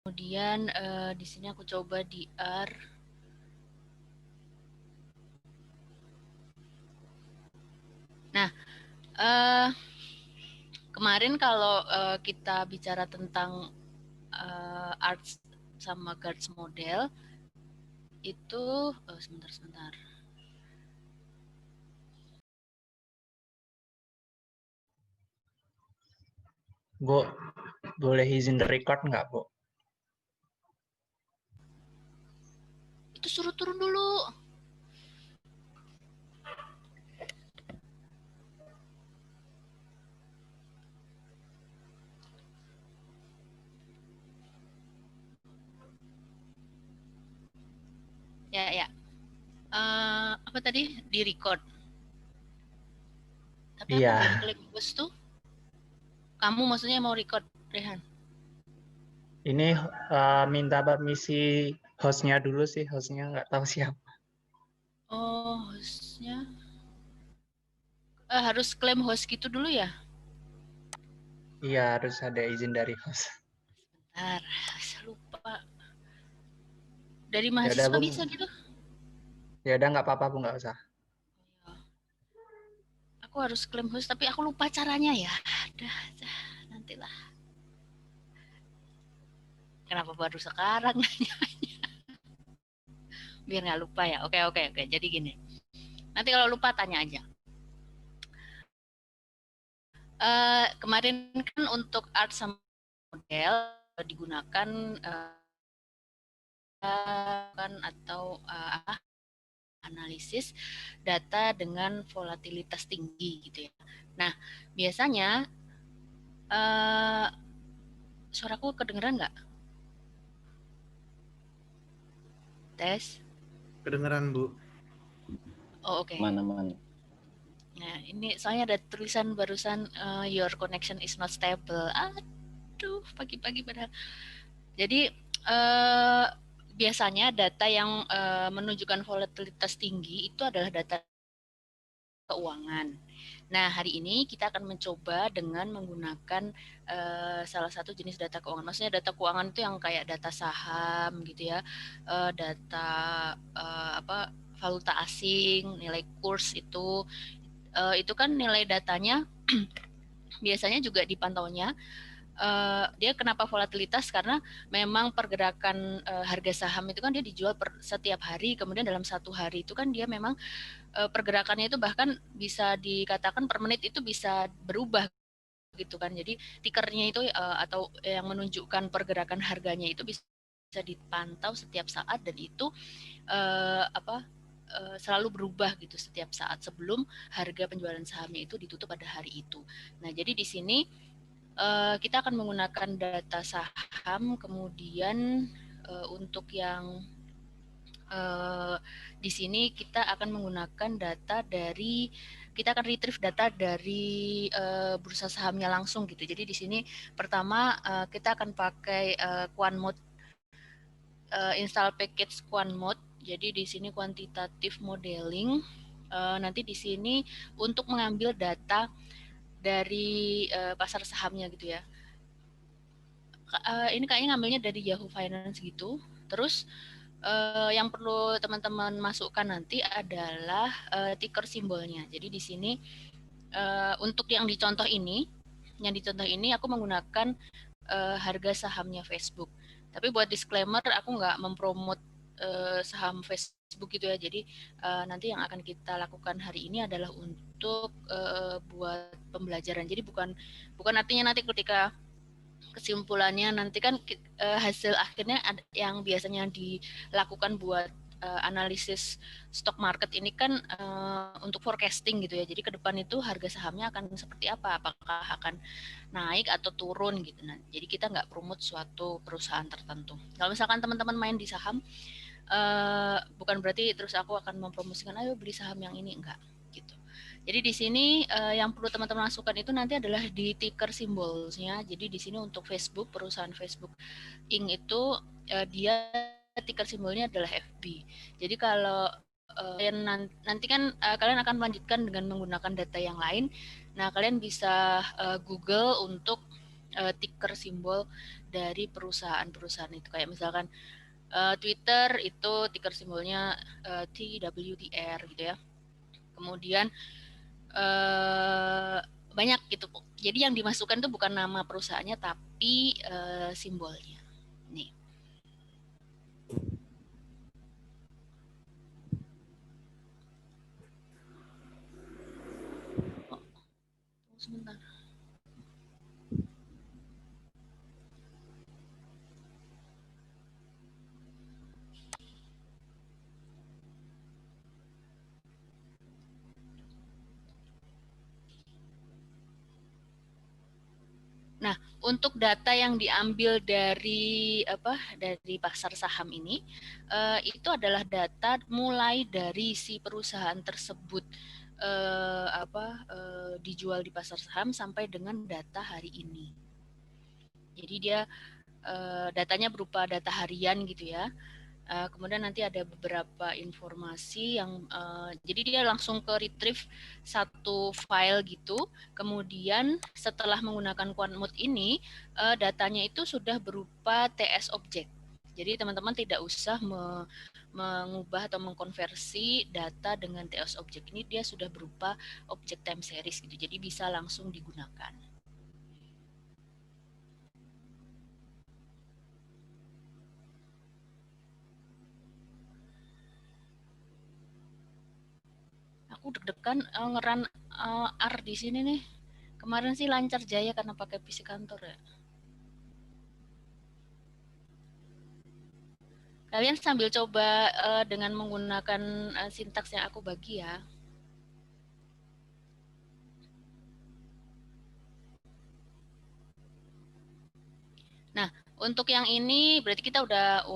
Kemudian di sini aku coba di R. Nah, kemarin kalau kita bicara tentang arts sama guards model itu sebentar. Bu, boleh izin record nggak, Bu? Itu suruh turun dulu. Ya. Apa tadi? Di record. Tapi aku belum klik host tuh. Kamu maksudnya mau record, Rehan? Ini minta permisi hostnya dulu sih, hostnya nggak tahu siapa. Oh, hostnya harus klaim host gitu dulu ya? Iya, harus ada izin dari host. Bentar, saya lupa. Dari Ya udah, mahasiswa Bu. bisa gitu? Ya udah, nggak apa-apa, Bu, nggak usah. Aku harus klaim host, tapi aku lupa caranya ya. Dah, nantilah. Kenapa baru sekarang nanya? Biar nggak lupa ya. Oke. Jadi gini. Nanti kalau lupa tanya aja. Kemarin kan untuk art sama model digunakan kan atau analisis data dengan volatilitas tinggi gitu ya. Nah, biasanya suaraku kedengeran nggak? Tes. Kedengeran, Bu. Oh, oke. Mana. Nah, ini soalnya ada tulisan barusan your connection is not stable. Aduh, pagi-pagi padahal. Jadi biasanya data yang menunjukkan volatilitas tinggi itu adalah data keuangan. Nah, hari ini kita akan mencoba dengan menggunakan salah satu jenis data keuangan. Maksudnya data keuangan itu yang kayak data saham gitu ya, data valuta asing, nilai kurs itu kan nilai datanya biasanya juga dipantaunya. Dia kenapa volatilitas karena memang pergerakan harga saham itu kan dia dijual setiap hari, kemudian dalam satu hari itu kan dia memang pergerakannya itu bahkan bisa dikatakan per menit itu bisa berubah gitu kan. Jadi tikernya itu atau yang menunjukkan pergerakan harganya itu bisa dipantau setiap saat, dan itu selalu berubah gitu setiap saat sebelum harga penjualan sahamnya itu ditutup pada hari itu. Nah, jadi di sini kita akan menggunakan data saham, kemudian untuk yang di sini kita akan menggunakan kita akan retrieve data dari bursa sahamnya langsung gitu. Jadi di sini pertama kita akan pakai QuantMode, install package QuantMode. Jadi di sini quantitative modeling. Nanti di sini untuk mengambil data dari pasar sahamnya gitu ya. Ini kayaknya ngambilnya dari Yahoo Finance gitu. Terus yang perlu teman-teman masukkan nanti adalah ticker simbolnya. Jadi di sini untuk yang dicontoh ini aku menggunakan harga sahamnya Facebook. Tapi buat disclaimer, aku nggak mempromot saham Facebook gitu ya. Jadi nanti yang akan kita lakukan hari ini adalah untuk buat pembelajaran. Jadi bukan artinya nanti ketika kesimpulannya nanti kan hasil akhirnya yang biasanya dilakukan buat analisis stock market ini kan untuk forecasting gitu ya. Jadi ke depan itu harga sahamnya akan seperti apa? Apakah akan naik atau turun gitu. Nah, jadi kita nggak promote suatu perusahaan tertentu. Kalau misalkan teman-teman main di saham, bukan berarti terus aku akan mempromosikan ayo beli saham yang ini, enggak gitu. Jadi di sini yang perlu teman-teman masukkan itu nanti adalah di ticker simbolnya. Jadi di sini untuk Facebook, perusahaan Facebook Inc. itu dia ticker simbolnya adalah FB. Jadi kalau kalian nanti kan kalian akan melanjutkan dengan menggunakan data yang lain. Nah, kalian bisa Google untuk ticker simbol dari perusahaan-perusahaan itu. Kayak misalkan Twitter itu ticker simbolnya TWTR gitu ya. Kemudian banyak gitu. Jadi yang dimasukkan itu bukan nama perusahaannya tapi simbolnya. Nih. Oh, sebentar. Nah, untuk data yang diambil dari pasar saham ini itu adalah data mulai dari si perusahaan tersebut dijual di pasar saham sampai dengan data hari ini. Jadi dia datanya berupa data harian gitu ya. Kemudian nanti ada beberapa informasi yang jadi dia langsung ke retrieve satu file gitu. Kemudian setelah menggunakan QuantMode ini datanya itu sudah berupa TS object. Jadi teman-teman tidak usah mengubah atau mengkonversi data dengan TS object. Ini dia sudah berupa object time series gitu. Jadi bisa langsung digunakan. Aku deg-degan ngeran R di sini nih. Kemarin sih lancar jaya karena pakai PC kantor ya. Kalian sambil coba dengan menggunakan sintaks yang aku bagi ya. Nah, untuk yang ini berarti kita udah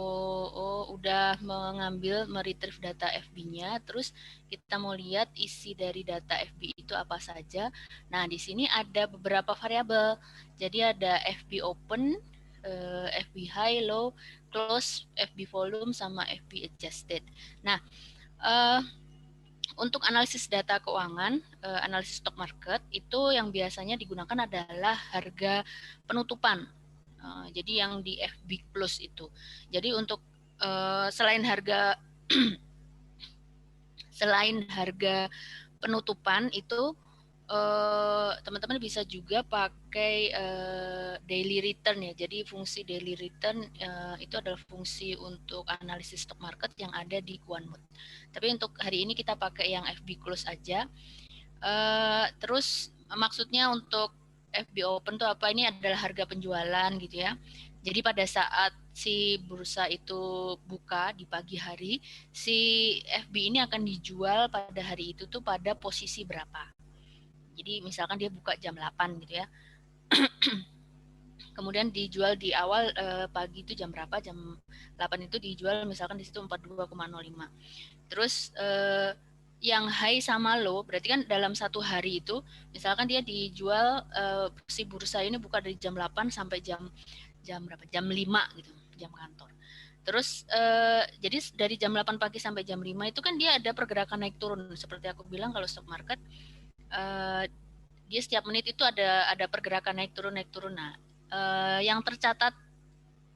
mengambil meretrieve data FB-nya, terus kita mau lihat isi dari data FB itu apa saja. Nah, di sini ada beberapa variabel. Jadi ada FB open, FB high, low, close, FB volume sama FB adjusted. Nah, untuk analisis data keuangan, analisis stock market itu yang biasanya digunakan adalah harga penutupan. Jadi yang di FB Plus itu. Jadi untuk selain harga penutupan itu teman-teman bisa juga pakai daily return ya. Jadi fungsi daily return itu adalah fungsi untuk analisis stock market yang ada di QuantMode. Tapi untuk hari ini kita pakai yang FB Close aja. Terus maksudnya untuk FB Open tuh apa? Ini adalah harga penjualan gitu ya. Jadi pada saat si bursa itu buka di pagi hari, si FB ini akan dijual pada hari itu tuh pada posisi berapa. Jadi misalkan dia buka jam 8 gitu ya. Kemudian dijual di awal pagi itu jam berapa? Jam 8 itu dijual misalkan di situ 42,05. Terus yang high sama low berarti kan dalam satu hari itu misalkan dia dijual si bursa ini buka dari jam 8 sampai jam berapa? Jam 5 gitu, jam kantor. Terus jadi dari jam 8 pagi sampai jam 5 itu kan dia ada pergerakan naik turun seperti aku bilang kalau stock market dia setiap menit itu ada pergerakan naik turun. Nah, yang tercatat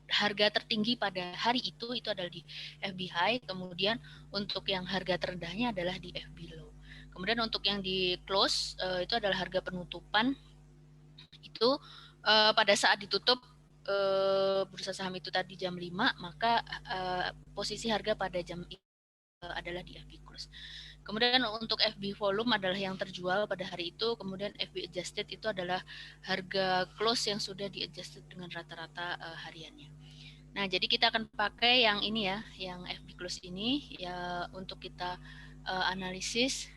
harga tertinggi pada hari itu adalah di FB high, kemudian untuk yang harga terendahnya adalah di FB low. Kemudian untuk yang di close itu adalah harga penutupan itu pada saat ditutup bursa saham itu tadi jam 5, maka posisi harga pada jam adalah di FB close. Kemudian untuk FB volume adalah yang terjual pada hari itu, kemudian FB adjusted itu adalah harga close yang sudah di adjusted dengan rata-rata hariannya. Nah, jadi kita akan pakai yang ini ya, yang FB close ini ya untuk kita analisis.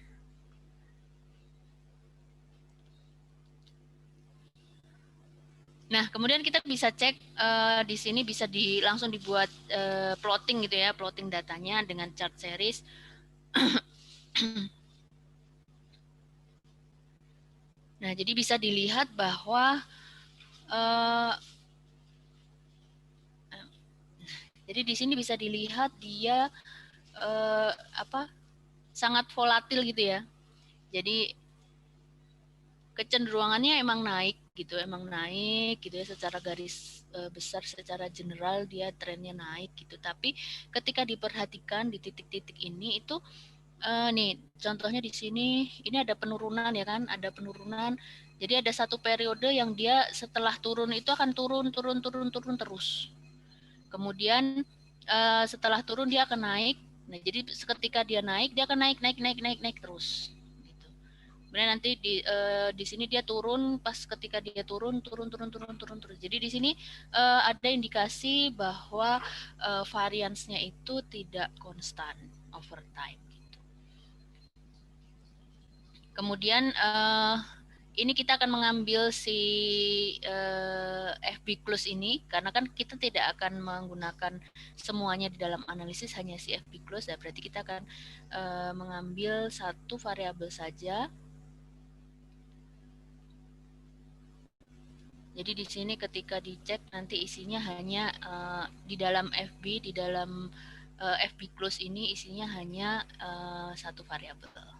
Nah, kemudian kita bisa cek di sini bisa langsung dibuat plotting gitu ya, plotting datanya dengan chart series. Nah, jadi bisa dilihat bahwa jadi di sini bisa dilihat dia sangat volatil gitu ya. Jadi kecenderungannya emang naik gitu, emang naik gitu ya secara garis besar, secara general dia trennya naik gitu. Tapi ketika diperhatikan di titik-titik ini itu nih contohnya di sini ini ada penurunan ya kan, ada penurunan. Jadi ada satu periode yang dia setelah turun itu akan turun terus. Kemudian setelah turun dia akan naik. Nah, jadi ketika dia naik dia akan naik terus. Gitu. Kemudian nanti di sini dia turun, pas ketika dia turun terus. Jadi di sini ada indikasi bahwa variansnya itu tidak konstan over time. Gitu. Kemudian ini kita akan mengambil si FB close ini karena kan kita tidak akan menggunakan semuanya di dalam analisis, hanya si FB close. Ya, berarti kita akan mengambil satu variabel saja. Jadi di sini ketika dicek nanti isinya hanya di dalam FB, di dalam FB close ini isinya hanya satu variabel.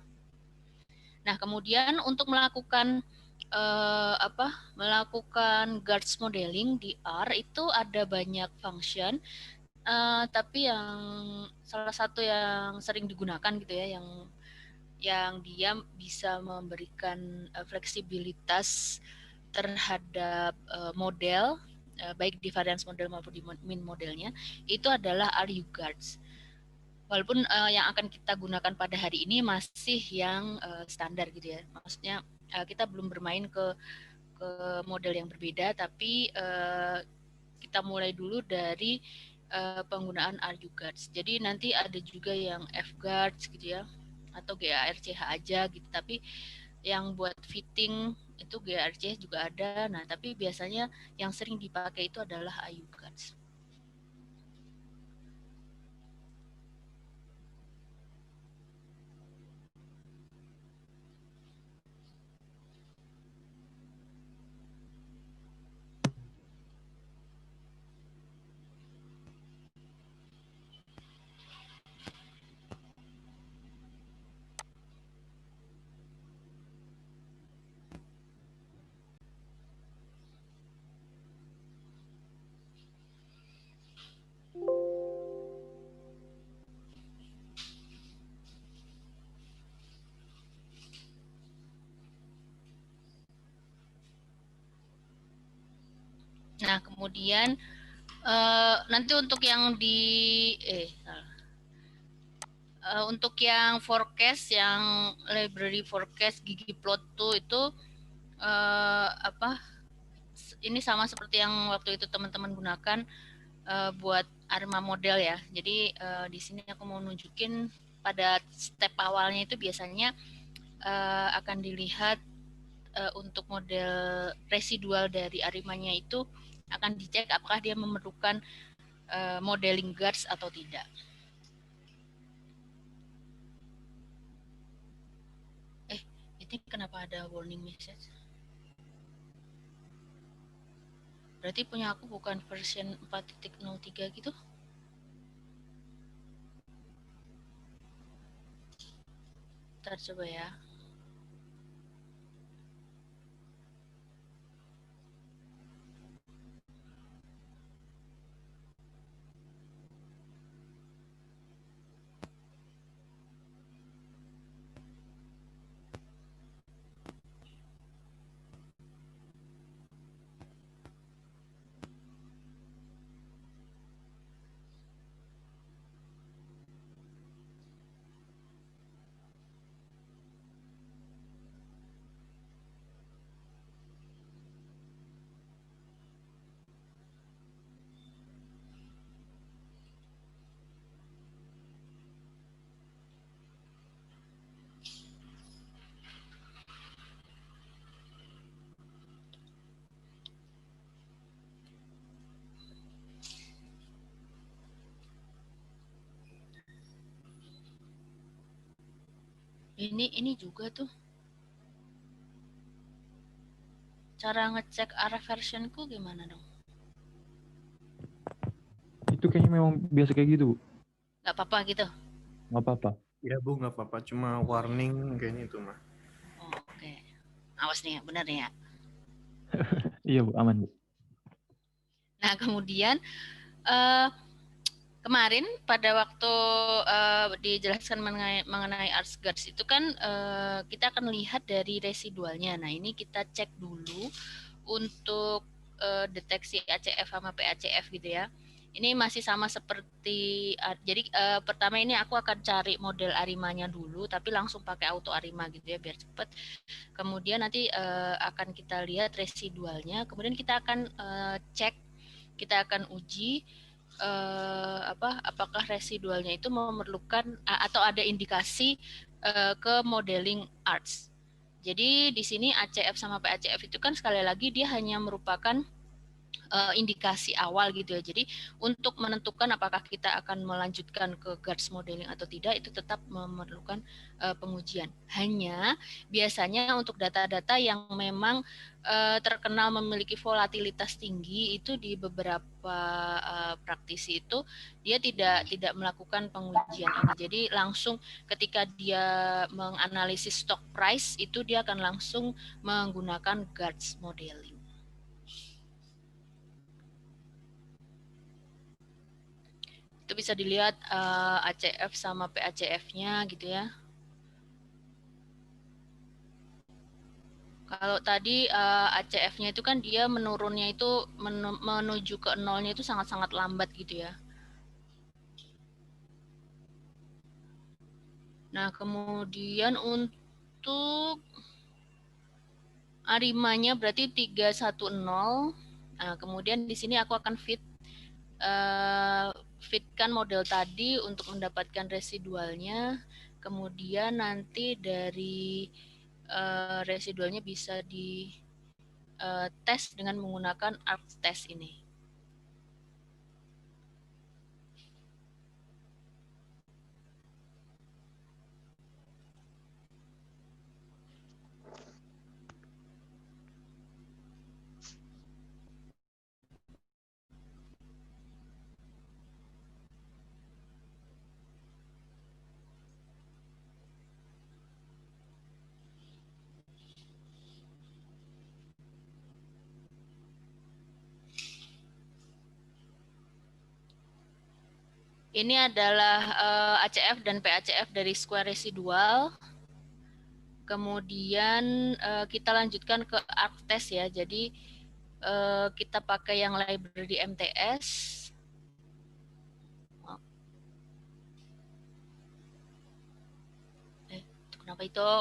Nah, kemudian untuk melakukan melakukan guards modeling di R itu ada banyak function, tapi yang salah satu yang sering digunakan gitu ya, yang dia bisa memberikan fleksibilitas terhadap model, baik di variance model maupun di mean modelnya, itu adalah RUGuards. Walaupun yang akan kita gunakan pada hari ini masih yang standar gitu ya, maksudnya kita belum bermain ke model yang berbeda, tapi kita mulai dulu dari penggunaan RUGuards. Jadi nanti ada juga yang FGuards gitu ya, atau GARCH aja gitu, tapi yang buat fitting itu GARCH juga ada. Nah, tapi biasanya yang sering dipakai itu adalah RUGuards. Nah, kemudian nanti untuk yang untuk yang forecast, yang library forecast ggplot2 itu ini sama seperti yang waktu itu teman-teman gunakan buat ARMA model ya. Jadi di sini aku mau nunjukin pada step awalnya itu biasanya akan dilihat untuk model residual dari ARIMA-nya itu akan dicek apakah dia memerlukan modeling guards atau tidak. Ini kenapa ada warning message? Berarti punya aku bukan version 4.03 gitu? Ntar coba ya. Ini juga tuh. Cara ngecek arah versionku gimana dong? Itu kayaknya memang biasa kayak gitu, Bu. Gak apa-apa gitu? Nggak apa-apa. Ya Bu, nggak apa-apa. Cuma warning kayaknya itu mah. Oh, oke. Awas nih ya, bener nih ya. Iya Bu, aman Bu. Nah, kemudian kemarin pada waktu dijelaskan mengenai arts guards itu kan kita akan lihat dari residualnya. Nah, ini kita cek dulu untuk deteksi ACF sama PACF gitu ya. Ini masih sama seperti, jadi pertama ini aku akan cari model arimanya dulu, tapi langsung pakai auto arima gitu ya biar cepat. Kemudian nanti akan kita lihat residualnya, kemudian kita akan cek, kita akan uji apakah residualnya itu memerlukan atau ada indikasi ke modeling arts. Jadi di sini ACF sama PACF itu kan sekali lagi dia hanya merupakan indikasi awal gitu ya. Jadi untuk menentukan apakah kita akan melanjutkan ke guards modeling atau tidak itu tetap memerlukan pengujian. Hanya biasanya untuk data-data yang memang terkenal memiliki volatilitas tinggi itu di beberapa praktisi itu dia tidak melakukan pengujian ini. Jadi langsung ketika dia menganalisis stock price itu dia akan langsung menggunakan guards modeling. Itu bisa dilihat ACF sama PACF-nya gitu ya. Kalau tadi ACF-nya itu kan dia menurunnya itu menuju ke nolnya itu sangat-sangat lambat gitu ya. Nah, kemudian untuk arimanya berarti 310. Nah, kemudian di sini aku akan fitkan model tadi untuk mendapatkan residualnya. Kemudian nanti dari residualnya bisa di tes dengan menggunakan ArcTest ini. Ini adalah ACF dan PACF dari square residual. Kemudian kita lanjutkan ke ArcTest ya. Jadi kita pakai yang library MTS. Kenapa itu?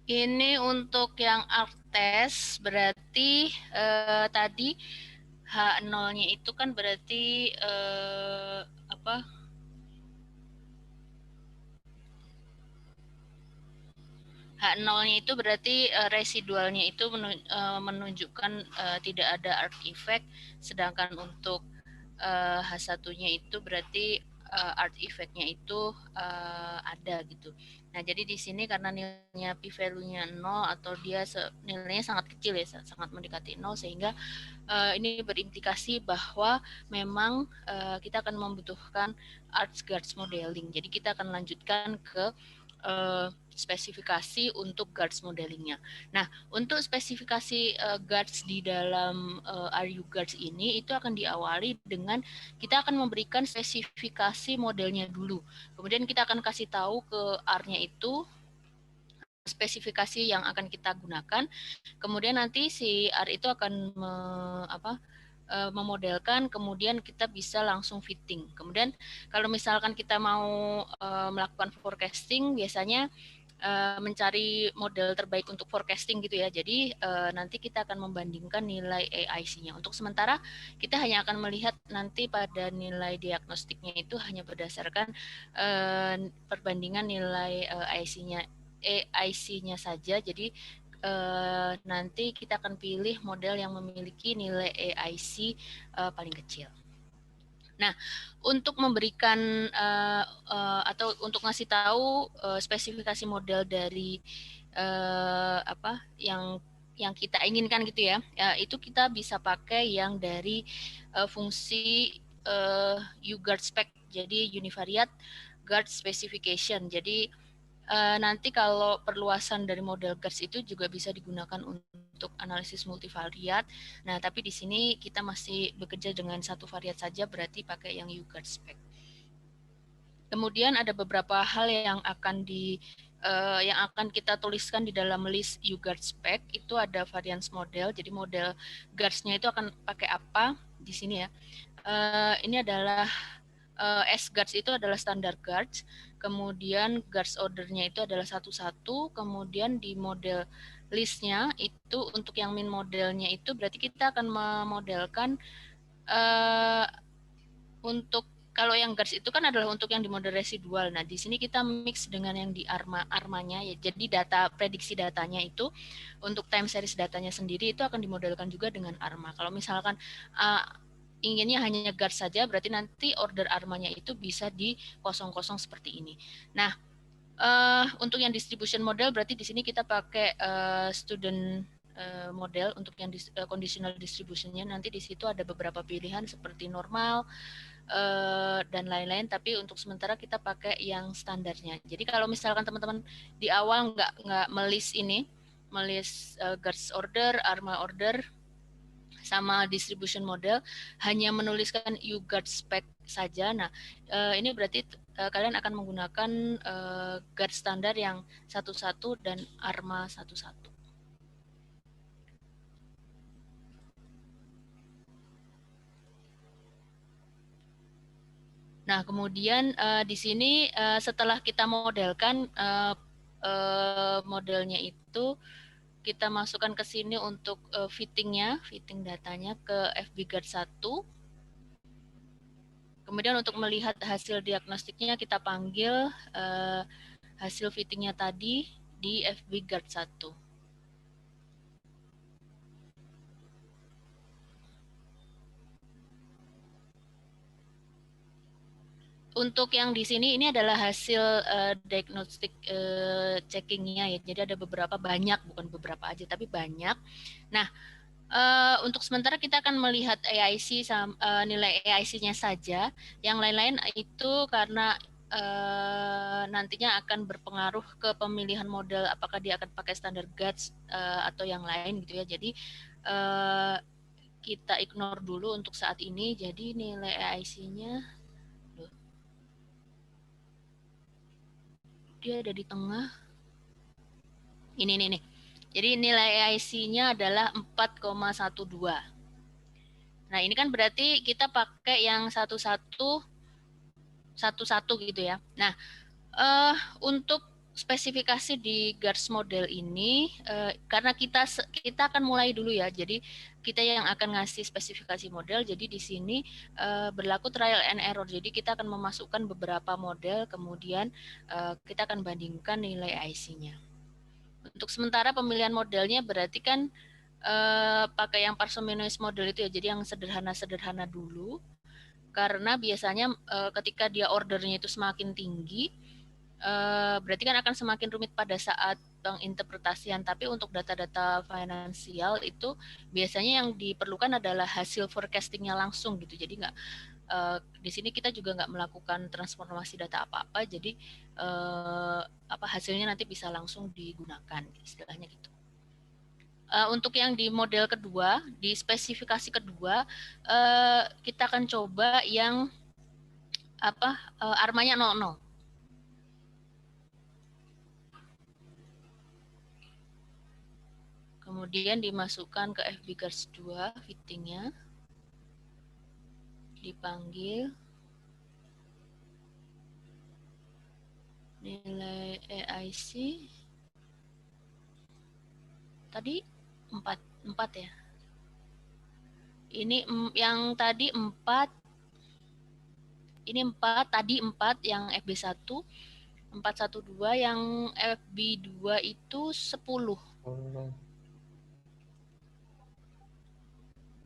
Ini untuk yang arc test berarti tadi H0-nya itu kan berarti apa? H0-nya itu berarti residualnya itu menunjukkan tidak ada arc effect, sedangkan untuk H1-nya itu berarti arc effect-nya itu ada gitu. Nah, jadi di sini karena nilainya p-value-nya 0 atau dia nilainya sangat kecil ya, sangat mendekati 0 sehingga ini berimplikasi bahwa memang kita akan membutuhkan ArcGuards modeling. Jadi kita akan lanjutkan ke spesifikasi untuk guards modelingnya. Nah, untuk spesifikasi guards di dalam RU guards ini itu akan diawali dengan kita akan memberikan spesifikasi modelnya dulu. Kemudian kita akan kasih tahu ke R-nya itu spesifikasi yang akan kita gunakan. Kemudian nanti si R itu akan memodelkan, kemudian kita bisa langsung fitting. Kemudian kalau misalkan kita mau melakukan forecasting, biasanya mencari model terbaik untuk forecasting gitu ya. Jadi nanti kita akan membandingkan nilai AIC-nya. Untuk sementara kita hanya akan melihat nanti pada nilai diagnostiknya itu hanya berdasarkan perbandingan nilai AIC-nya saja. Jadi nanti kita akan pilih model yang memiliki nilai AIC paling kecil. Nah, untuk memberikan atau untuk ngasih tahu spesifikasi model dari yang kita inginkan gitu ya, itu kita bisa pakai yang dari fungsi UGuard spec, jadi univariate guard specification. Jadi nanti kalau perluasan dari model guards itu juga bisa digunakan untuk analisis multivariat. Nah, tapi di sini kita masih bekerja dengan satu variat saja, berarti pakai yang UGuard spec. Kemudian ada beberapa hal yang akan kita tuliskan di dalam list UGuard spec. Itu ada variance model. Jadi model guards-nya itu akan pakai apa di sini ya. Ini adalah S-guards itu adalah standar guards, kemudian guards ordernya itu adalah satu-satu, kemudian di model listnya itu untuk yang min modelnya itu berarti kita akan memodelkan untuk kalau yang guards itu kan adalah untuk yang di model residual. Nah, di sini kita mix dengan yang di armanya ya. Jadi data prediksi datanya itu untuk time series datanya sendiri itu akan dimodelkan juga dengan arma. Kalau misalkan inginnya hanya guard saja, berarti nanti order armanya itu bisa di kosong-kosong seperti ini. Nah, untuk yang distribution model berarti di sini kita pakai student model untuk yang conditional distributionnya. Nanti di situ ada beberapa pilihan seperti normal dan lain-lain. Tapi untuk sementara kita pakai yang standarnya. Jadi kalau misalkan teman-teman di awal nggak melis guards order, arma order, sama distribution model, hanya menuliskan UGuard spec saja. Nah, ini berarti kalian akan menggunakan guard standar yang satu-satu dan arma satu-satu. Nah, kemudian di sini setelah kita modelkan modelnya itu, kita masukkan ke sini untuk fitting datanya ke FBGuard 1. Kemudian untuk melihat hasil diagnostiknya kita panggil hasil fittingnya tadi di FBGuard 1. Untuk yang di sini ini adalah hasil diagnostik checkingnya ya. Jadi ada banyak, bukan beberapa aja tapi banyak. Nah, untuk sementara kita akan melihat AIC nilai AIC-nya saja. Yang lain-lain itu karena nantinya akan berpengaruh ke pemilihan model, apakah dia akan pakai standar guards atau yang lain gitu ya. Jadi kita ignore dulu untuk saat ini. Jadi nilai AIC-nya dia ada di tengah. Ini nih. Jadi nilai AIC-nya adalah 4,12. Nah, ini kan berarti kita pakai yang satu-satu gitu ya. Nah, untuk spesifikasi di GARS model ini, karena kita akan mulai dulu ya. Jadi kita yang akan ngasih spesifikasi model. Jadi di sini berlaku trial and error. Jadi kita akan memasukkan beberapa model, kemudian kita akan bandingkan nilai IC-nya. Untuk sementara pemilihan modelnya berarti kan pakai yang parsimonious model itu ya. Jadi yang sederhana-sederhana dulu. Karena biasanya ketika dia ordernya itu semakin tinggi, berarti kan akan semakin rumit pada saat penginterpretasian. Tapi untuk data-data finansial itu biasanya yang diperlukan adalah hasil forecastingnya langsung gitu. Jadi nggak di sini kita juga nggak melakukan transformasi data apa-apa. Jadi hasilnya nanti bisa langsung digunakan, istilahnya gitu. Untuk yang di model kedua, di spesifikasi kedua, kita akan coba yang armanya 00. Kemudian dimasukkan ke FB GARS 2 fittingnya, dipanggil, nilai EIC tadi 4 ya. Ini yang tadi 4, ini 4, tadi 4 yang FB1, 412, yang FB2 itu 10.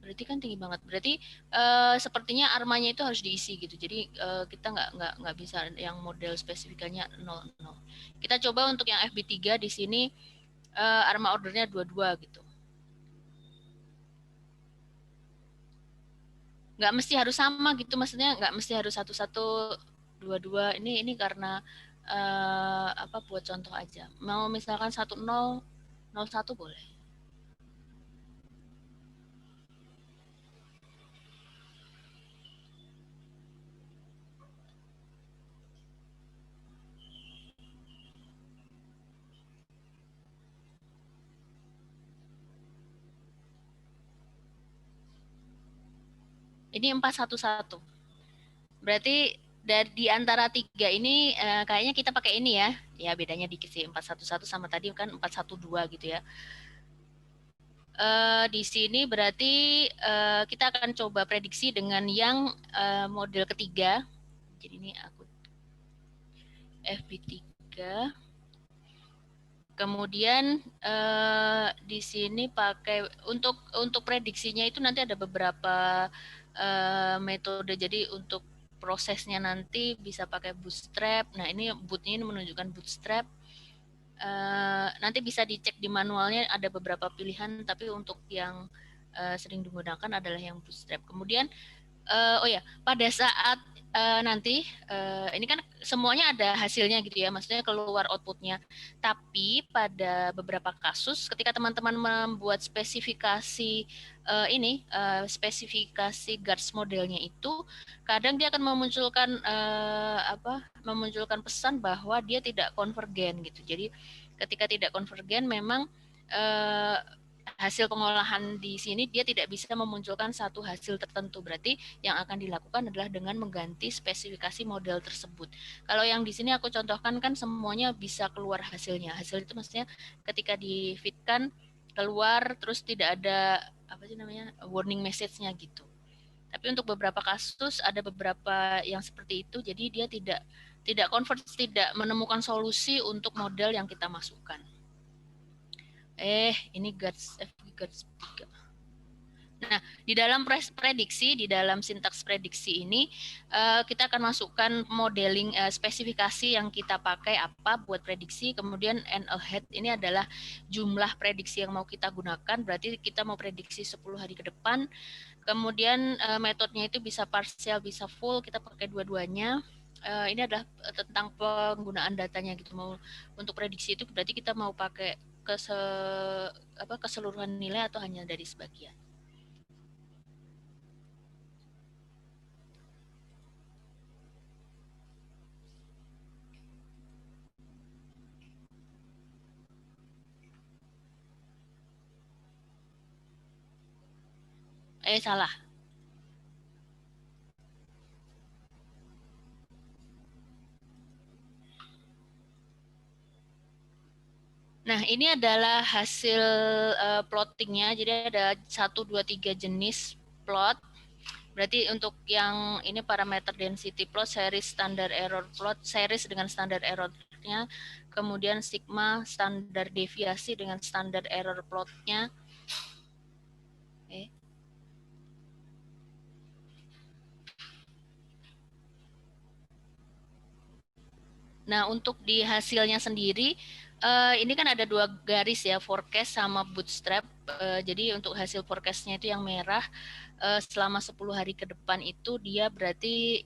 Berarti kan tinggi banget. Berarti sepertinya armanya itu harus diisi gitu. Jadi kita nggak bisa yang model spesifikasinya 00. Kita coba untuk yang FB3 di sini arma ordernya 22 gitu. Nggak mesti harus sama gitu, maksudnya nggak mesti harus 11, 22. Ini karena buat contoh aja. Mau misalkan 10, 01 boleh. Ini 411. Berarti di antara 3 ini kayaknya kita pakai ini ya. Ya bedanya dikit sih, 411 sama tadi kan 412 gitu ya. Di sini berarti kita akan coba prediksi dengan yang model ketiga. Jadi ini aku FB3. Kemudian di sini pakai untuk prediksinya itu nanti ada beberapa metode. Jadi untuk prosesnya nanti bisa pakai bootstrap. Nah ini bootnya ini menunjukkan bootstrap. Nanti bisa dicek di manualnya, ada beberapa pilihan, tapi untuk yang sering digunakan adalah yang bootstrap. Kemudian pada saat nanti ini kan semuanya ada hasilnya gitu ya, maksudnya keluar outputnya. Tapi pada beberapa kasus ketika teman-teman membuat spesifikasi spesifikasi GARS modelnya itu, kadang dia akan memunculkan pesan bahwa dia tidak konvergen gitu. Jadi ketika tidak konvergen memang hasil pengolahan di sini dia tidak bisa memunculkan satu hasil tertentu. Berarti yang akan dilakukan adalah dengan mengganti spesifikasi model tersebut. Kalau yang di sini aku contohkan kan semuanya bisa keluar hasilnya. Hasil itu maksudnya ketika di-feedkan keluar terus tidak ada warning message-nya gitu. Tapi untuk beberapa kasus ada beberapa yang seperti itu, jadi dia tidak convert, tidak menemukan solusi untuk model yang kita masukkan. Ini GARS 3. Nah, di dalam prediksi, di dalam sintaks prediksi ini, kita akan masukkan modeling spesifikasi yang kita pakai apa buat prediksi. Kemudian and ahead ini adalah jumlah prediksi yang mau kita gunakan. Berarti kita mau prediksi 10 hari ke depan. Kemudian metodenya itu bisa parsial, bisa full. Kita pakai dua-duanya. Ini adalah tentang penggunaan datanya gitu. Mau untuk prediksi itu berarti kita mau pakai keseluruhan nilai atau hanya dari sebagian. Salah. Nah, ini adalah hasil plottingnya. Jadi ada 1, 2, 3 jenis plot. Berarti untuk yang ini parameter density plot, series standar error plot, series dengan standar errornya, kemudian sigma standar deviasi dengan standar error plotnya. Oke. Nah, untuk di hasilnya sendiri, ini kan ada 2 garis ya, forecast sama bootstrap. Jadi untuk hasil forecastnya itu yang merah, selama 10 hari ke depan itu dia berarti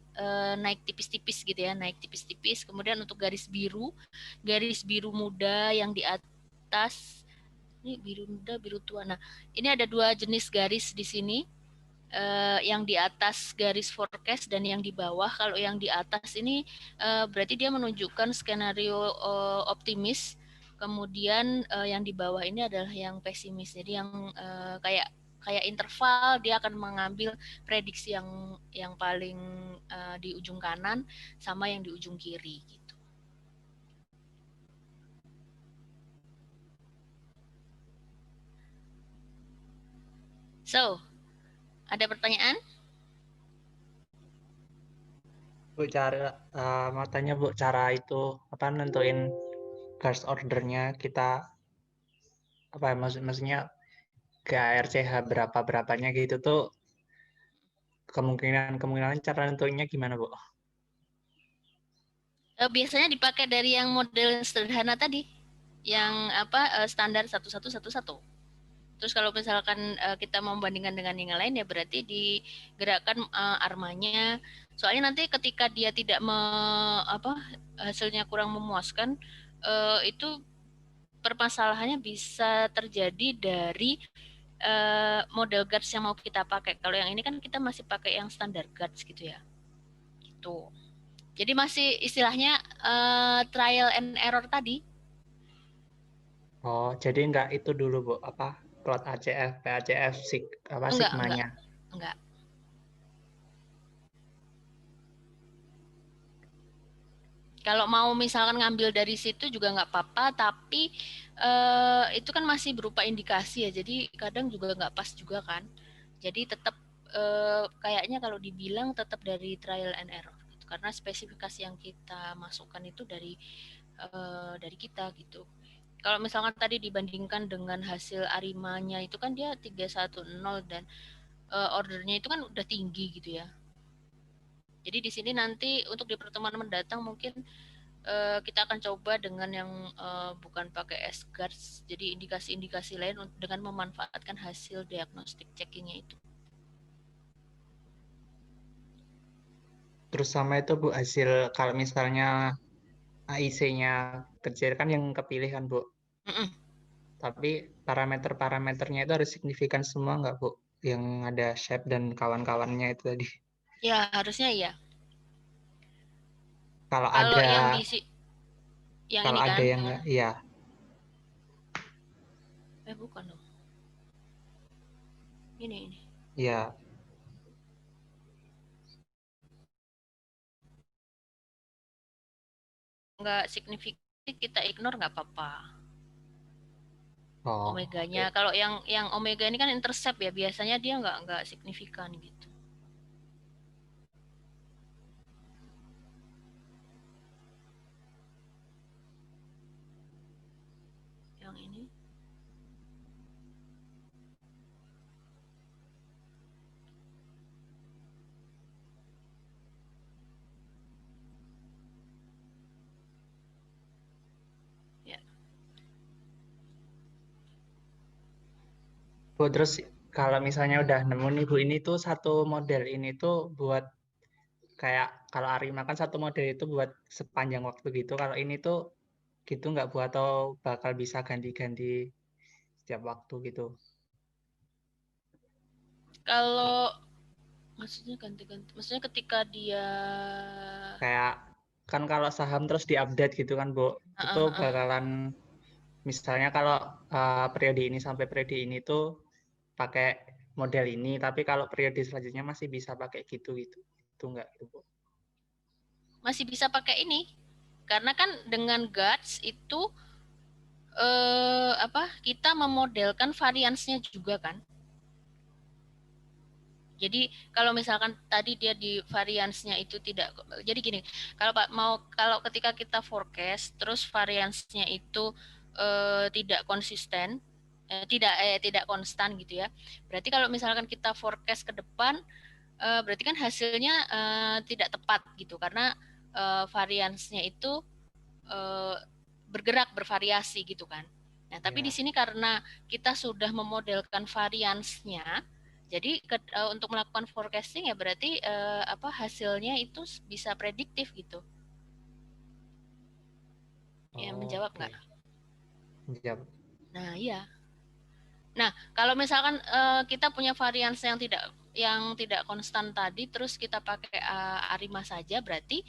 naik tipis-tipis gitu ya, naik tipis-tipis. Kemudian untuk garis biru muda yang di atas, ini biru muda, biru tua. Nah, ini ada 2 jenis garis di sini. Yang di atas garis forecast dan yang di bawah. Kalau yang di atas ini berarti dia menunjukkan skenario optimis. Kemudian yang di bawah ini adalah yang pesimis. Jadi yang kayak interval, dia akan mengambil prediksi yang paling di ujung kanan sama yang di ujung kiri gitu. So, ada pertanyaan? Bu, cara mau tanya Bu, cara itu apa nentuin guard ordernya kita apa maksudnya GARCH berapanya gitu tuh kemungkinan cara nentuinnya gimana Bu? Biasanya dipakai dari yang model sederhana tadi, yang standar 1111. Terus kalau misalkan kita membandingkan dengan yang lain ya berarti digerakkan armanya. Soalnya nanti ketika dia tidak hasilnya kurang memuaskan, itu permasalahannya bisa terjadi dari model guards yang mau kita pakai. Kalau yang ini kan kita masih pakai yang standar guards gitu ya. Gitu. Jadi masih istilahnya trial and error tadi. Oh, jadi enggak itu dulu Bu, apa plot ACF, PACF, sigmanya. Enggak. Kalau mau misalkan ngambil dari situ juga nggak apa-apa, tapi itu kan masih berupa indikasi ya, jadi kadang juga nggak pas juga kan. Jadi tetap kayaknya kalau dibilang tetap dari trial and error, gitu. Karena spesifikasi yang kita masukkan itu dari kita gitu. Kalau misalkan tadi dibandingkan dengan hasil Arimanya itu kan dia 310 dan ordernya itu kan udah tinggi gitu ya. Jadi di sini nanti untuk di pertemuan mendatang mungkin kita akan coba dengan yang bukan pakai S-guards, jadi indikasi-indikasi lain dengan memanfaatkan hasil diagnostic checkingnya itu. Terus sama itu Bu, hasil kalau misalnya AIC-nya kecil kan yang kepilih kan Bu. Tapi parameter-parameternya itu harus signifikan semua nggak Bu? Yang ada shape dan kawan-kawannya itu tadi. Ya, harusnya iya. Kalau Kalau ada yang yang kalau ini ada kan, yang nggak, iya. bukan dong. Ini. Iya. Nggak signifikan, kita ignore nggak apa-apa. Oh, Omeganya, oke. kalau yang omega ini kan intercept ya, biasanya dia nggak signifikan gitu. Yang ini. Ya. Bu, terus kalau misalnya udah nemu nih Bu, ini tuh satu model ini tuh buat kayak kalau Arima kan satu model itu buat sepanjang waktu gitu. Kalau ini tuh gitu nggak Bu atau bakal bisa ganti-ganti setiap waktu gitu? Kalau maksudnya ganti-ganti, maksudnya ketika dia Kayak kan kalau saham terus diupdate gitu kan Bu, itu bakalan misalnya kalau periode ini sampai periode ini tuh pakai model ini, tapi kalau periode selanjutnya masih bisa pakai gitu. Itu enggak gitu Bu? masih bisa pakai ini, karena kan dengan guards itu kita memodelkan variansnya juga kan. Jadi kalau misalkan tadi dia di variansnya itu tidak, jadi gini, kalau ketika kita forecast terus variansnya itu tidak konsisten, tidak konstan gitu ya. Berarti kalau misalkan kita forecast ke depan, berarti kan hasilnya tidak tepat gitu karena variansnya itu bergerak bervariasi gitu kan. Nah, tapi di sini karena kita sudah memodelkan variansnya, jadi untuk melakukan forecasting ya berarti hasilnya itu bisa prediktif gitu. Ya, menjawab nggak? Menjawab. Nah, iya. Nah, kalau misalkan kita punya varians yang tidak konstan tadi, terus kita pakai ARIMA saja, berarti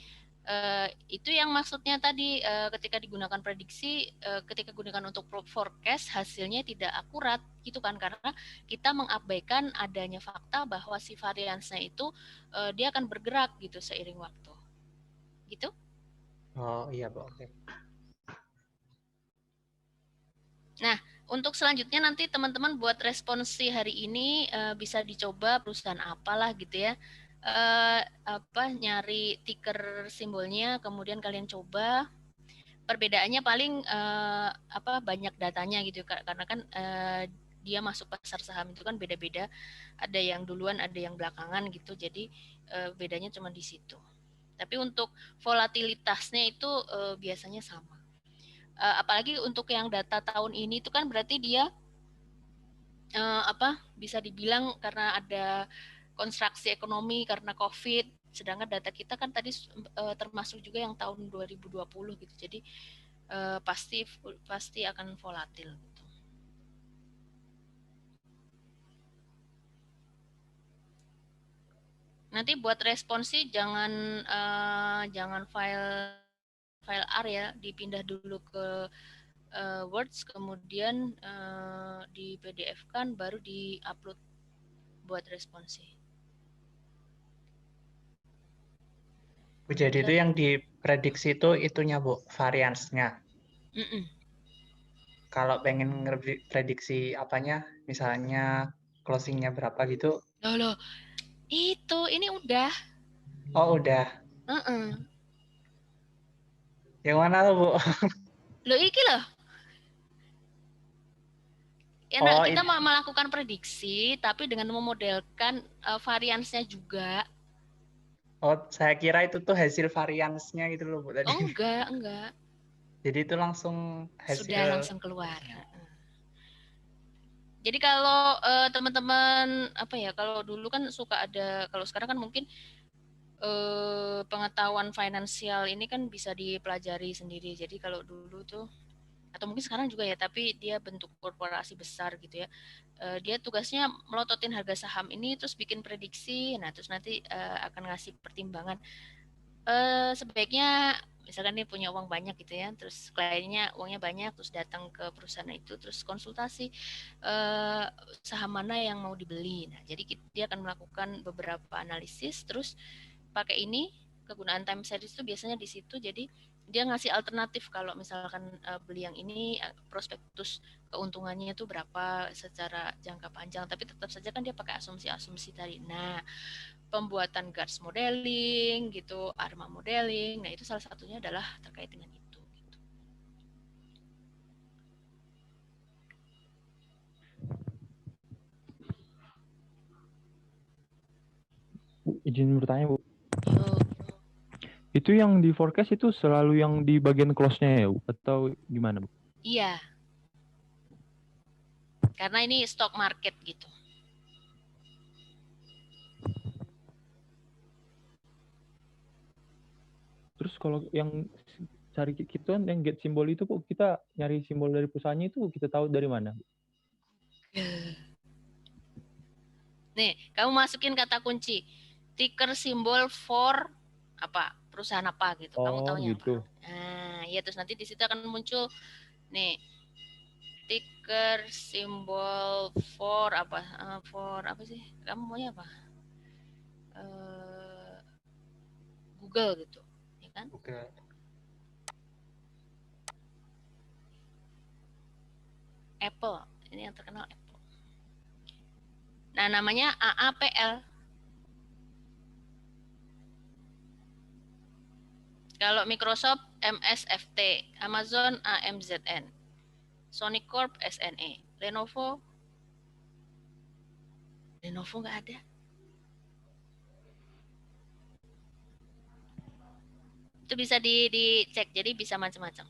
itu yang maksudnya tadi ketika digunakan prediksi, ketika digunakan untuk forecast hasilnya tidak akurat gitu kan, karena kita mengabaikan adanya fakta bahwa si variansnya itu dia akan bergerak gitu seiring waktu gitu. Oh iya Bu, oke. Nah, untuk selanjutnya nanti teman-teman buat responsi hari ini bisa dicoba perusahaan apalah gitu ya. Nyari ticker simbolnya, kemudian kalian coba. Perbedaannya paling banyak datanya gitu karena kan dia masuk pasar saham itu kan beda-beda. Ada yang duluan, ada yang belakangan gitu. Jadi bedanya cuma di situ. Tapi untuk volatilitasnya itu biasanya sama. Apalagi untuk yang data tahun ini itu kan berarti dia bisa dibilang karena ada konstruksi ekonomi karena COVID, sedangkan data kita kan tadi termasuk juga yang tahun 2020 gitu. Jadi pasti akan volatil gitu. Nanti buat responsi jangan file R ya, dipindah dulu ke Words, kemudian di PDF kan baru di-upload buat responsi. Bu, jadi itu yang diprediksi itu itunya Bu, variansnya. Kalau pengen prediksi apanya, misalnya closingnya berapa gitu. Loh, ini udah. Oh udah. Yang mana loh Bu? Loh iki loh. Ya, kita mau melakukan prediksi, tapi dengan memodelkan variansnya juga. Oh, saya kira itu tuh hasil variansnya gitu loh Bu tadi. Oh enggak. Jadi itu langsung hasil. Sudah langsung keluar. Jadi kalau teman-teman kalau dulu kan suka ada, kalau sekarang kan mungkin pengetahuan finansial ini kan bisa dipelajari sendiri. Jadi kalau dulu tuh, atau mungkin sekarang juga ya, tapi dia bentuk korporasi besar gitu ya. Dia tugasnya melototin harga saham ini, terus bikin prediksi, nah terus nanti akan ngasih pertimbangan. Sebaiknya misalkan dia punya uang banyak gitu ya, terus kliennya uangnya banyak, terus datang ke perusahaan itu, terus konsultasi saham mana yang mau dibeli. Nah, jadi dia akan melakukan beberapa analisis, terus pakai ini kegunaan time series itu biasanya di situ. Jadi dia ngasih alternatif kalau misalkan beli yang ini, prospektus keuntungannya itu berapa secara jangka panjang, tapi tetap saja kan dia pakai asumsi-asumsi tadi. Nah, pembuatan guards modeling gitu, ARMA modeling. Nah, itu salah satunya adalah terkait dengan itu gitu. Bu, izin bertanya, Bu. Yuk. Itu yang di forecast itu selalu yang di bagian close-nya ya, Bu? Atau gimana, Bu? Iya. Karena ini stock market gitu. Terus kalau yang cari kita yang get simbol itu, Bu, kita nyari simbol dari perusahaannya itu kita tahu dari mana? Nih, kamu masukin kata kunci ticker simbol for apa, perusahaan apa gitu. Kamu taunya gitu. apa? Nah, ya terus nanti di situ akan muncul nih ticker simbol for apa? For apa sih? Kamu maunya apa? Google gitu, ya kan? Google. Apple. Ini yang terkenal Apple. Nah, namanya AAPL. Kalau Microsoft MSFT, Amazon AMZN, Sony Corp SNE, Lenovo nggak ada. Itu bisa dicek, jadi bisa macam-macam.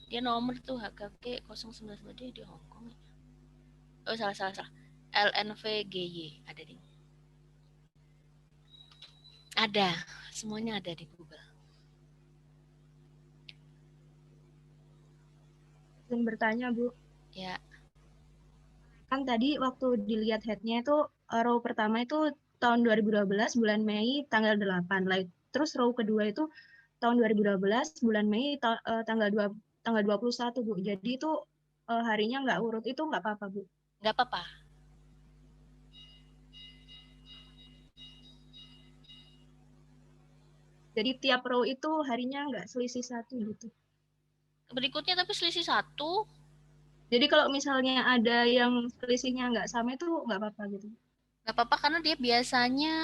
Dia nomor tuh HKG 099 dia di Hong Kong. Oh, salah. LNVGY ada di. Ada, semuanya ada di Google. Izin bertanya, Bu. Ya. Kan tadi waktu dilihat headnya itu row pertama itu tahun 2012 bulan Mei tanggal 8. Terus row kedua itu tahun 2012 bulan Mei tanggal 21, Bu. Jadi itu harinya nggak urut, itu nggak apa-apa, Bu? Nggak apa-apa. Jadi tiap row itu harinya nggak selisih 1 gitu. Berikutnya tapi selisih 1. Jadi kalau misalnya ada yang selisihnya nggak sama itu nggak apa-apa gitu. Nggak apa-apa karena dia biasanya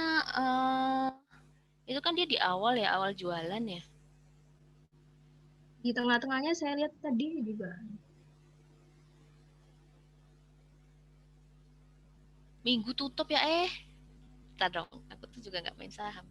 itu kan dia di awal ya, awal jualan ya. Di tengah-tengahnya saya lihat tadi juga. Minggu tutup ya Bentar dong, aku tuh juga nggak main saham.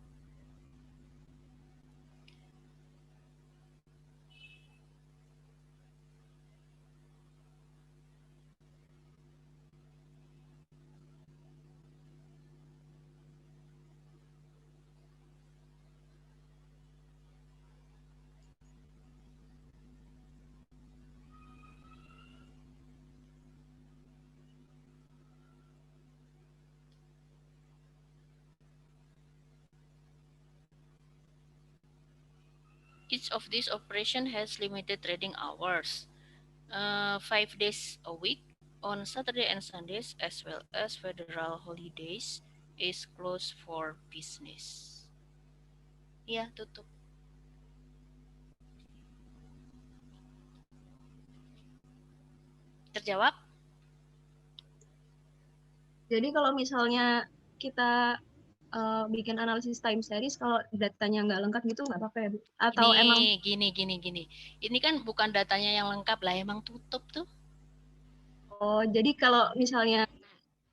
Each of these operation has limited trading hours, 5 days a week. On Saturday and Sundays, as well as federal holidays, is closed for business. Iya, tutup. Terjawab? Jadi kalau misalnya kita bikin analisis time series, kalau datanya nggak lengkap gitu nggak apa-apa ya, Bu? Atau emang gini. Ini kan bukan datanya yang lengkap lah, emang tutup tuh. Oh, jadi kalau misalnya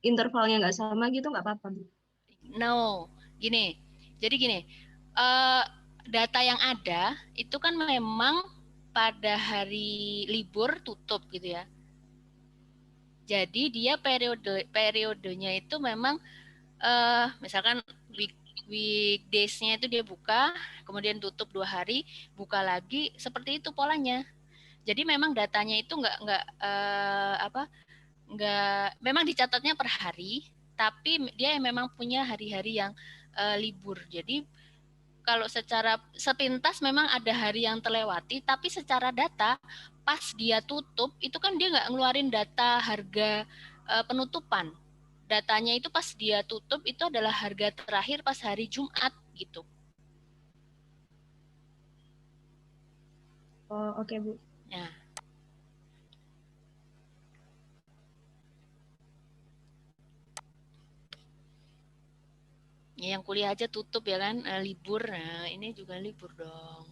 intervalnya nggak sama gitu nggak apa-apa, Bu? No, gini. Jadi gini, data yang ada itu kan memang pada hari libur tutup gitu ya. Jadi dia periodenya itu memang misalkan weekdays-nya itu dia buka, kemudian tutup 2 hari, buka lagi, seperti itu polanya. Jadi memang datanya itu nggak memang dicatatnya per hari, tapi dia memang punya hari-hari yang libur. Jadi kalau secara sepintas memang ada hari yang terlewati, tapi secara data pas dia tutup itu kan dia nggak ngeluarin data harga penutupan. Datanya itu pas dia tutup itu adalah harga terakhir pas hari Jumat gitu. Oh, oke, Bu. Nah. Ya, yang kuliah aja tutup ya kan, libur. Nah, ini juga libur dong.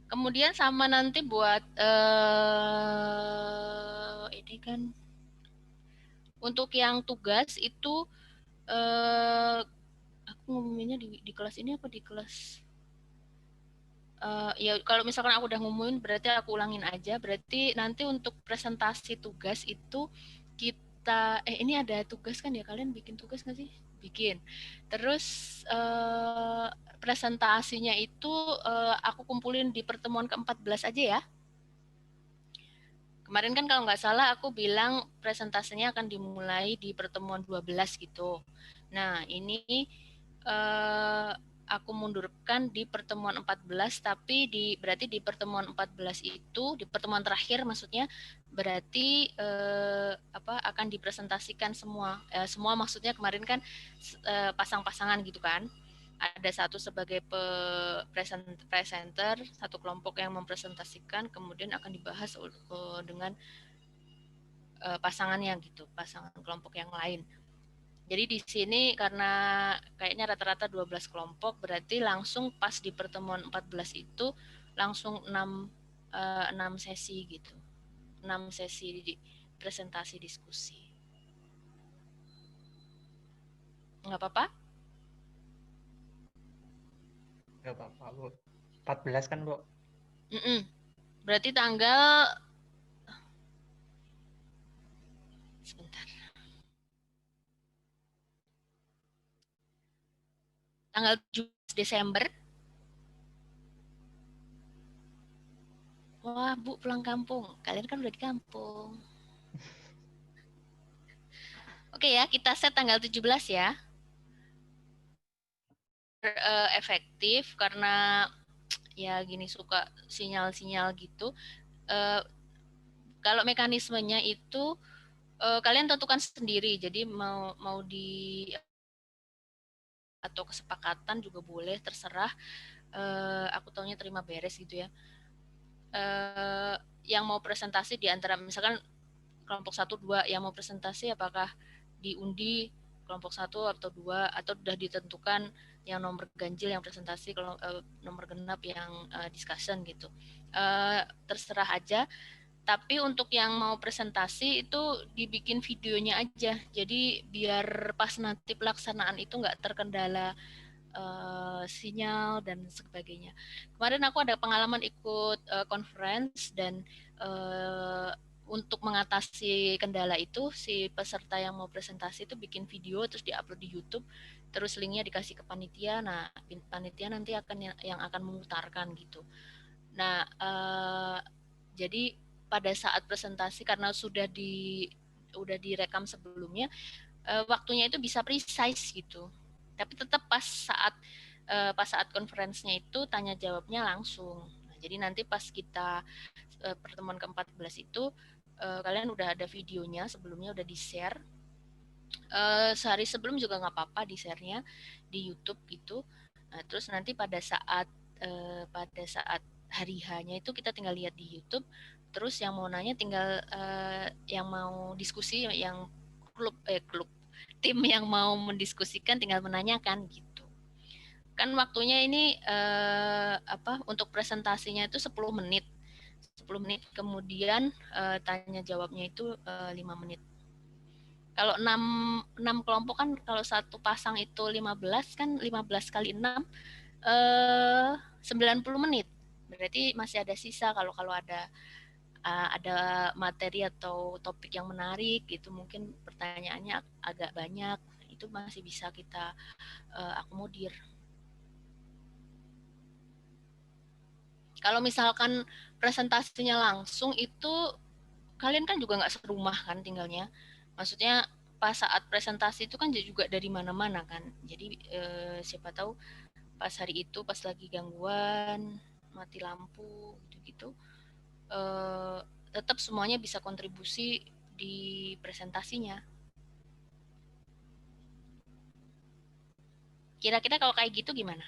Kemudian sama nanti buat ini kan untuk yang tugas itu aku ngomonginnya di kelas ini apa di kelas ya kalau misalkan aku udah ngumumin berarti aku ulangin aja. Berarti nanti untuk presentasi tugas itu kita ini ada tugas kan ya, kalian bikin tugas nggak sih? Bikin. Terus presentasinya itu aku kumpulin di pertemuan ke-14 aja ya. Kemarin kan kalau nggak salah aku bilang presentasinya akan dimulai di pertemuan 12 gitu. Nah ini aku mundurkan di pertemuan 14, tapi berarti di pertemuan 14 itu, di pertemuan terakhir maksudnya, berarti akan dipresentasikan semua. Semua maksudnya kemarin kan pasang-pasangan gitu kan. Ada satu sebagai presenter, satu kelompok yang mempresentasikan, kemudian akan dibahas dengan pasangannya gitu, pasangan kelompok yang lain. Jadi di sini karena kayaknya rata-rata 12 kelompok, berarti langsung pas di pertemuan 14 itu langsung 6 sesi gitu. 6 sesi presentasi diskusi. Nggak apa-apa? Nggak apa-apa, Bu. 14 kan, Bu? Berarti tanggal sebentar. Tanggal 17 Desember. Wah, Bu pulang kampung. Kalian kan udah di kampung. Oke ya, kita set tanggal 17 ya. Efektif karena ya gini suka sinyal-sinyal gitu. Kalau mekanismenya itu kalian tentukan sendiri. Jadi mau di atau kesepakatan juga boleh, terserah. Aku taunya terima beres gitu ya. Yang mau presentasi di antara misalkan kelompok 1, 2 yang mau presentasi apakah diundi kelompok 1 atau 2 atau sudah ditentukan yang nomor ganjil yang presentasi, nomor genap yang discussion gitu. Terserah aja. Tapi untuk yang mau presentasi itu dibikin videonya aja. Jadi biar pas nanti pelaksanaan itu nggak terkendala sinyal dan sebagainya. Kemarin aku ada pengalaman ikut conference dan untuk mengatasi kendala itu si peserta yang mau presentasi itu bikin video terus diupload di YouTube, terus linknya dikasih ke panitia. Nah, panitia nanti yang akan memutarkan gitu. Nah, jadi pada saat presentasi karena sudah direkam sebelumnya, waktunya itu bisa precise gitu. Tapi tetap pas saat konferensinya itu tanya jawabnya langsung. Nah, jadi nanti pas kita pertemuan ke-14 itu kalian udah ada videonya sebelumnya udah di-share. Sehari sebelum juga nggak apa-apa di-share-nya di YouTube gitu. Nah, terus nanti pada saat hari H-nya itu kita tinggal lihat di YouTube. Terus yang mau nanya tinggal yang mau diskusi yang klub tim yang mau mendiskusikan tinggal menanyakan gitu. Kan waktunya ini untuk presentasinya itu 10 menit. 10 menit kemudian tanya jawabnya itu 5 menit. Kalau 6 kelompok kan kalau satu pasang itu 15 kan 15 kali 6 90 menit. Berarti masih ada sisa kalau ada materi atau topik yang menarik gitu, mungkin pertanyaannya agak banyak, itu masih bisa kita akomodir. Kalau misalkan presentasinya langsung itu kalian kan juga nggak serumah kan tinggalnya, maksudnya pas saat presentasi itu kan juga dari mana-mana kan, jadi siapa tahu pas hari itu pas lagi gangguan mati lampu gitu-gitu tetap semuanya bisa kontribusi di presentasinya. Kira-kira kalau kayak gitu gimana?